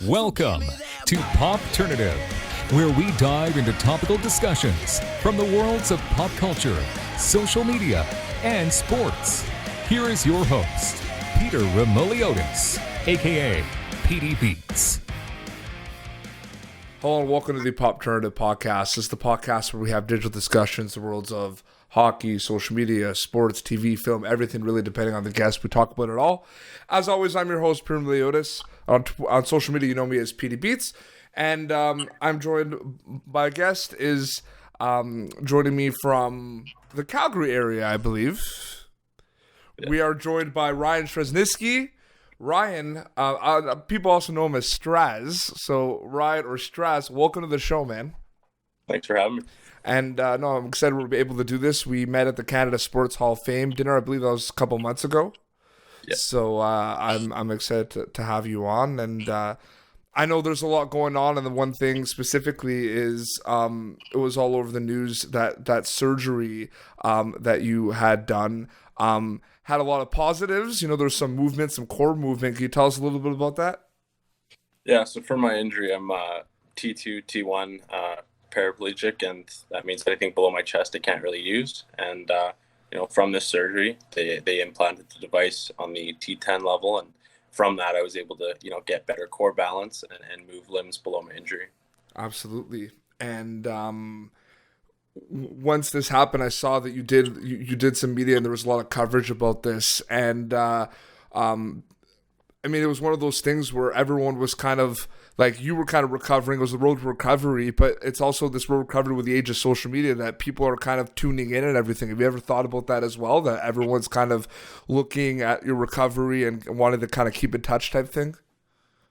Welcome to Popternative, where we dive into topical discussions from the worlds of pop culture, social media, and sports. Here is your host, Peter Remoliotis, aka PD Beats. Hello and welcome to the Popternative podcast. This is the podcast where we have digital discussions, the worlds of hockey, social media, sports, TV, film, everything really depending on the guest. We talk about it all. As always, I'm your host, Peter Remoliotis. On social media, you know me as PD Beats. And I'm joined by a guest is joining me from the Calgary area, I believe. Yeah. We are joined by Ryan Straschnitzki. Ryan, people also know him as Straz. So Ryan or Straz, welcome to the show, man. Thanks for having me. And I'm excited we'll be able to do this. We met at the Canada Sports Hall of Fame dinner. I believe that was a couple months ago. Yeah. So I'm excited to have you on. And I know there's a lot going on. And the one thing specifically is it was all over the news that surgery that you had done had a lot of positives. You know, there's some movement, some core movement. Can you tell us a little bit about that? Yeah, so for my injury, I'm T2, T1 paraplegic, and that means anything below my chest I can't really use. And, from this surgery, they implanted the device on the T10 level, and from that I was able to, get better core balance and move limbs below my injury. Absolutely. And once this happened, I saw that you did some media and there was a lot of coverage about this. And it was one of those things where everyone was kind of like, you were kind of recovering. It was the road to recovery, but it's also this road to recovery with the age of social media that people are kind of tuning in and everything. Have you ever thought about that as well? That everyone's kind of looking at your recovery and wanting to kind of keep in touch type thing?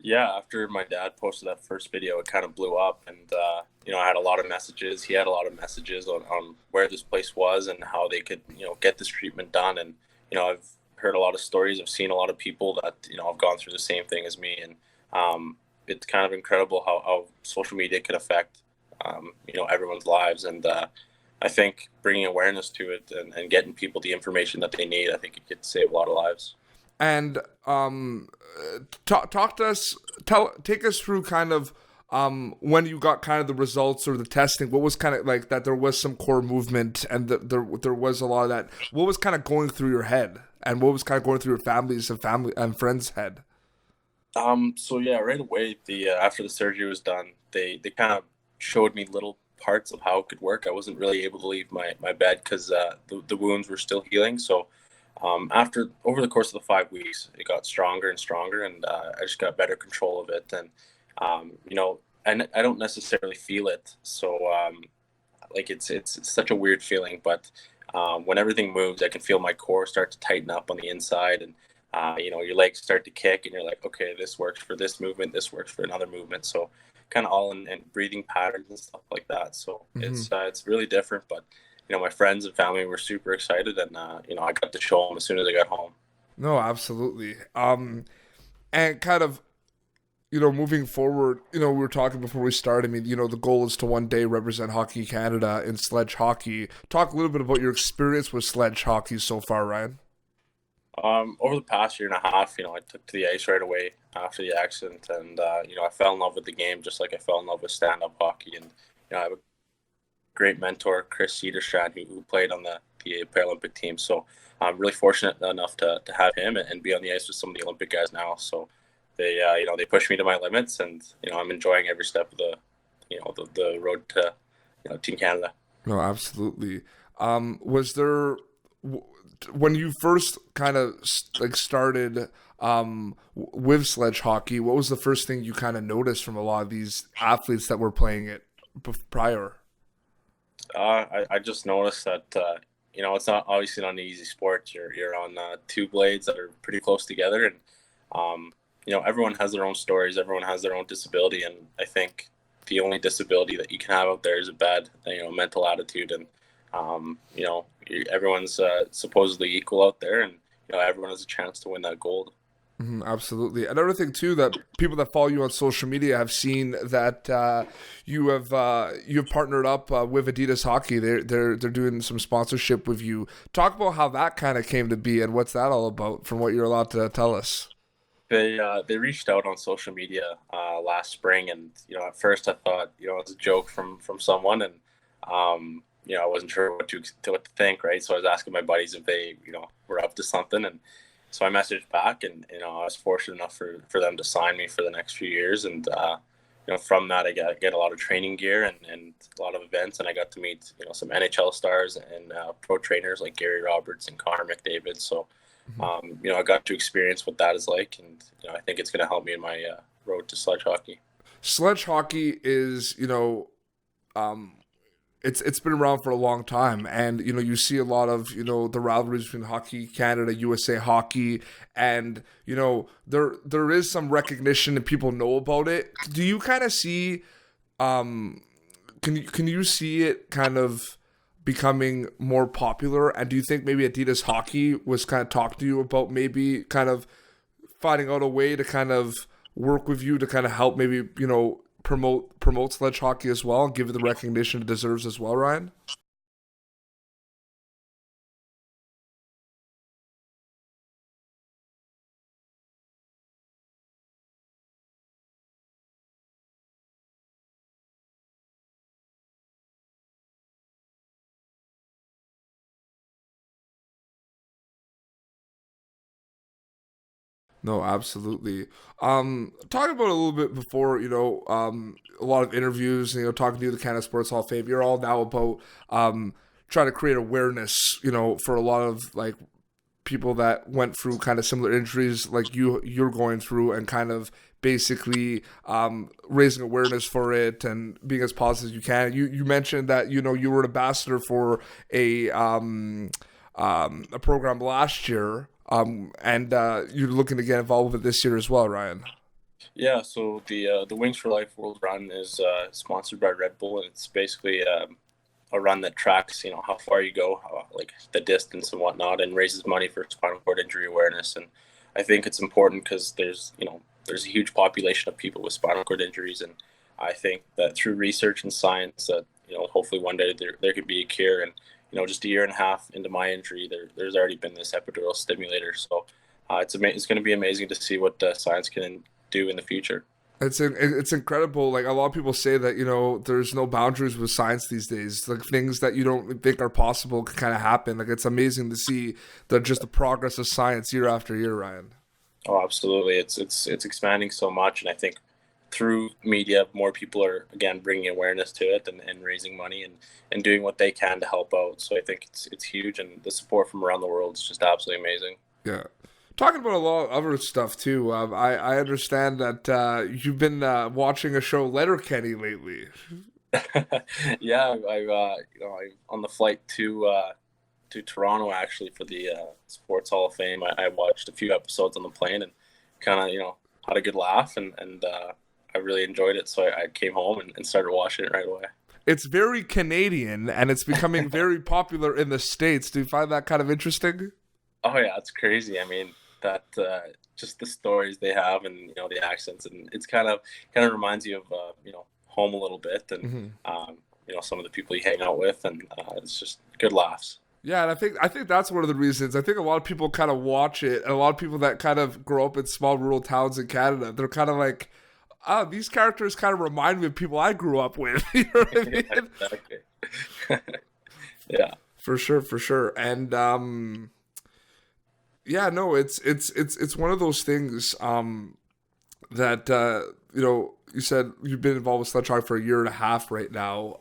Yeah, after my dad posted that first video, it kind of blew up, and I had a lot of messages. He had a lot of messages on where this place was and how they could, get this treatment done. And I've heard a lot of stories. I've seen a lot of people that have gone through the same thing as me, and it's kind of incredible how social media could affect everyone's lives. And I think bringing awareness to it and getting people the information that they need, I think it could save a lot of lives. And talk to us, take us through kind of when you got kind of the results or the testing. What was kind of like that there was some core movement and there was a lot of that. What was kind of going through your head and what was kind of going through your family and friends' head? So yeah, right away, after the surgery was done, they kind of showed me little parts of how it could work. I wasn't really able to leave my bed because the wounds were still healing. So over the course of the 5 weeks, it got stronger and stronger, and I just got better control of it. And and I don't necessarily feel it, so it's such a weird feeling. But when everything moves, I can feel my core start to tighten up on the inside, and your legs start to kick, and you're like, okay, this works for this movement, this works for another movement. So kind of all in breathing patterns and stuff like that. So it's really different, but my friends and family were super excited, and I got to show them as soon as I got home. No, absolutely. And kind of, moving forward, we were talking before we started. The goal is to one day represent Hockey Canada in Sledge Hockey. Talk a little bit about your experience with Sledge Hockey so far, Ryan. Over the past year and a half, I took to the ice right away after the accident, and I fell in love with the game just like I fell in love with stand-up hockey. And I have a great mentor, Chris Cederstrand, who played on the Paralympic team. So I'm really fortunate enough to have him and be on the ice with some of the Olympic guys now. So they they push me to my limits, and I'm enjoying every step of the road to Team Canada. No, absolutely. Was there, when you first kind of started with Sledge Hockey, what was the first thing you kind of noticed from a lot of these athletes that were playing it prior? I just noticed that it's obviously not an easy sport. You're on two blades that are pretty close together, and everyone has their own stories. Everyone has their own disability, and I think the only disability that you can have out there is a bad mental attitude. And everyone's supposedly equal out there, and everyone has a chance to win that gold. Absolutely. Another thing too, that people that follow you on social media have seen that you've partnered up with Adidas Hockey. They're doing some sponsorship with you. Talk about how that kind of came to be and what's that all about, from what you're allowed to tell us. They reached out on social media last spring, and at first I thought it was a joke from someone, and I wasn't sure what to think, right? So I was asking my buddies if they were up to something, and so I messaged back, and I was fortunate enough for them to sign me for the next few years, and from that I get a lot of training gear and a lot of events, and I got to meet some NHL stars and pro trainers like Gary Roberts and Connor McDavid. So I got to experience what that is like, and I think it's going to help me in my road to sledge hockey. Sledge hockey is, it's been around for a long time, and you see a lot of the rivalries between Hockey Canada, USA Hockey, and there is some recognition and people know about it. Do you kind of see, can you see it kind of becoming more popular? And do you think maybe Adidas Hockey was kind of talking to you about maybe kind of finding out a way to kind of work with you to kind of help maybe promote sledge hockey as well and give it the recognition it deserves as well, Ryan? No, absolutely. Talking about a little bit before, a lot of interviews, talking to you, the Canada Sports Hall of Fame, you're all now about trying to create awareness, for a lot of like people that went through kind of similar injuries like you're going through, and kind of basically raising awareness for it and being as positive as you can. You mentioned that you were an ambassador for a program last year, and you're looking to get involved with it this year as well, Ryan. Yeah, so the Wings for Life World Run is sponsored by Red Bull, and it's basically a run that tracks how far you go, like the distance and whatnot, and raises money for spinal cord injury awareness. And I think it's important because there's a huge population of people with spinal cord injuries, and I think that through research and science that hopefully one day there could be a cure. And just a year and a half into my injury, there's already been this epidural stimulator. So it's going to be amazing to see what science can do in the future. It's incredible. Like, a lot of people say that there's no boundaries with science these days. Like, things that you don't think are possible can kind of happen. Like, it's amazing to see the progress of science year after year, Ryan. Oh, absolutely. It's expanding so much, and I think through media, more people are again bringing awareness to it and raising money and doing what they can to help out. So I think it's huge, and the support from around the world is just absolutely amazing. Yeah. Talking about a lot of other stuff too. I understand that you've been watching a show, Letterkenny, lately. Yeah, I'm on the flight to Toronto actually for the Sports Hall of Fame. I watched a few episodes on the plane and kind of had a good laugh, and I really enjoyed it. So I came home and started watching it right away. It's very Canadian, and it's becoming very popular in the States. Do you find that kind of interesting? Oh yeah, it's crazy. I mean, that just the stories they have, and the accents, and it's kind of reminds you of home a little bit, and some of the people you hang out with, and it's just good laughs. Yeah, and I think that's one of the reasons. I think a lot of people kind of watch it, and a lot of people that kind of grow up in small rural towns in Canada, they're kind of like, oh, these characters kind of remind me of people I grew up with. You know what I mean? Exactly. Yeah. For sure. And yeah, no, it's one of those things that you said you've been involved with sledge hockey for a year and a half right now.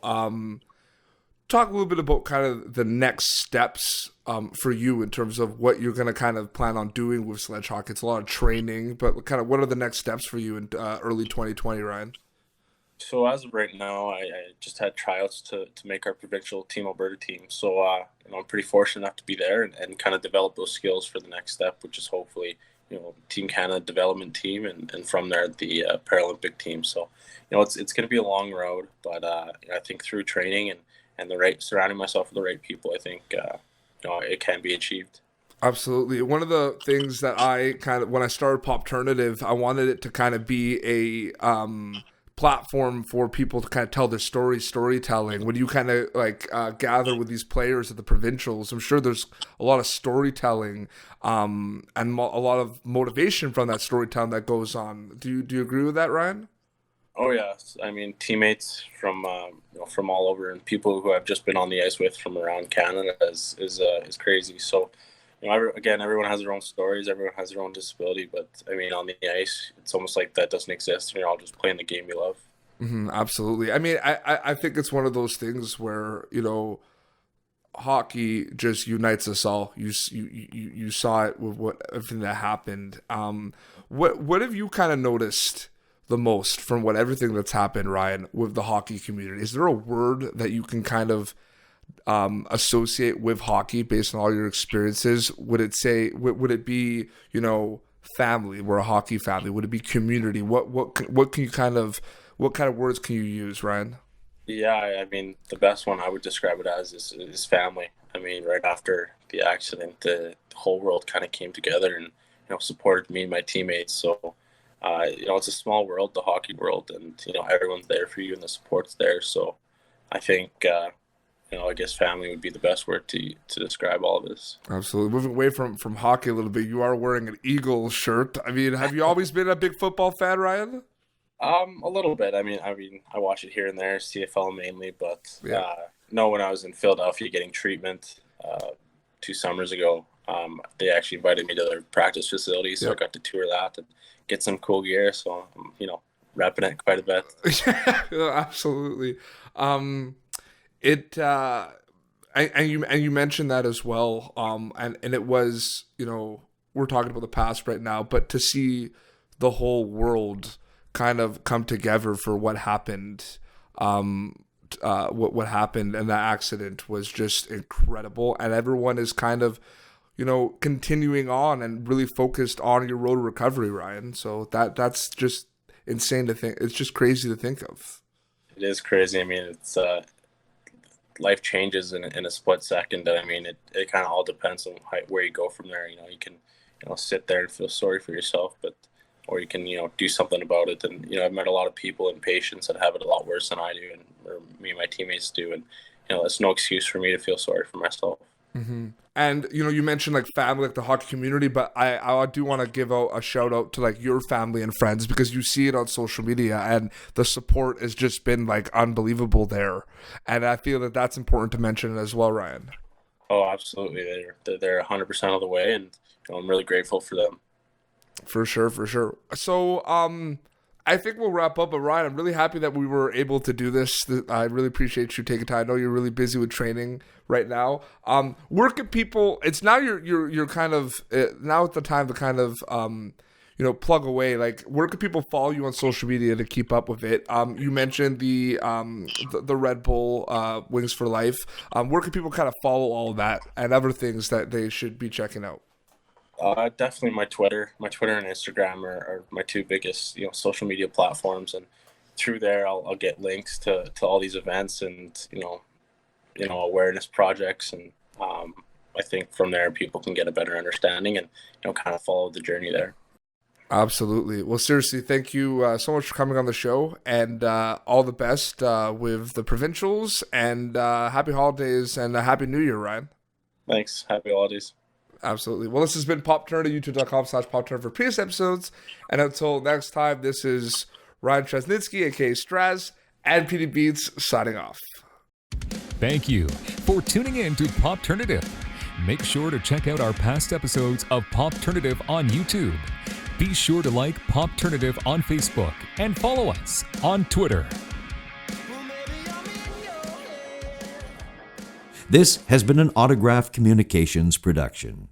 Talk a little bit about kind of the next steps for you in terms of what you're going to kind of plan on doing with sledge hockey. It's a lot of training, but kind of what are the next steps for you in early 2020, Ryan? So as of right now, I just had tryouts to make our provincial Team Alberta team. So I'm pretty fortunate enough to be there and kind of develop those skills for the next step, which is hopefully Team Canada development team, and from there the Paralympic team. So it's going to be a long road, but I think through training and surrounding myself with the right people, I think it can be achieved. Absolutely. One of the things that I kind of, when I started Popternative, I wanted it to kind of be a platform for people to kind of tell their storytelling. When you kind of like gather with these players at the provincials, I'm sure there's a lot of storytelling and a lot of motivation from that storytelling that goes on. Do you agree with that, Ryan? Oh yeah, I mean teammates from from all over, and people who I've just been on the ice with from around Canada is crazy. So everyone has their own stories, everyone has their own disability, but I mean on the ice, it's almost like that doesn't exist. You're all just playing the game you love. Absolutely. I mean, I think it's one of those things where hockey just unites us all. You saw it with everything that happened. What have you kind of noticed the most from everything that's happened, Ryan, with the hockey community? Is there a word that you can kind of associate with hockey based on all your experiences? Would it be family? We're a hockey family. Would it be community? What can you what kind of words can you use, Ryan? Yeah, I mean the best one I would describe it as is family. I mean, right after the accident, the whole world kind of came together and supported me and my teammates. So it's a small world, the hockey world, and everyone's there for you and the support's there. So I think I guess family would be the best word to describe all of this. Absolutely. Moving away from hockey a little bit, you are wearing an Eagles shirt. I mean, have you always been a big football fan, Ryan? A little bit. I mean, I watch it here and there, CFL mainly, but when I was in Philadelphia getting treatment 2 summers ago, they actually invited me to their practice facility, so I got to tour that and get some cool gear. So I'm, repping it quite a bit. Yeah, absolutely. And you mentioned that as well. And it was, we're talking about the past right now, but to see the whole world kind of come together for what happened, what happened, and that accident was just incredible. And everyone is kind of, continuing on and really focused on your road to recovery, Ryan. So that's just insane to think. It's just crazy to think of. It is crazy. I mean, it's life changes in a split second. I mean, it kind of all depends on where you go from there. You can sit there and feel sorry for yourself, or you can do something about it. And I've met a lot of people and patients that have it a lot worse than I do, or me and my teammates do. And that's no excuse for me to feel sorry for myself. Mm-hmm. And you mentioned like family, like the hockey community, but I do want to give out a shout out to like your family and friends, because you see it on social media and the support has just been like unbelievable there. And I feel that that's important to mention as well, Ryan. Oh, absolutely. They're 100% of the way, and I'm really grateful for them. For sure. So, I think we'll wrap up, but Ryan, I'm really happy that we were able to do this. I really appreciate you taking time. I know you're really busy with training right now. Where can people? It's now you're kind of now at the time to kind of plug away. Like, where can people follow you on social media to keep up with it? You mentioned the Red Bull Wings for Life. Where can people kind of follow all of that and other things that they should be checking out? Definitely my Twitter and Instagram are my two biggest, social media platforms. And through there, I'll get links to all these events and, awareness projects. And I think from there, people can get a better understanding and, kind of follow the journey there. Absolutely. Well, seriously, thank you so much for coming on the show, and all the best with the provincials, and happy holidays and a happy new year, Ryan. Thanks. Happy holidays. Absolutely. Well, this has been Popternative, youtube.com/Popternative for previous episodes. And until next time, this is Ryan Straschnitzki, aka Straz, and PD Beats signing off. Thank you for tuning in to Popternative. Make sure to check out our past episodes of Popternative on YouTube. Be sure to like Popternative on Facebook and follow us on Twitter. This has been an Autograph Communications production.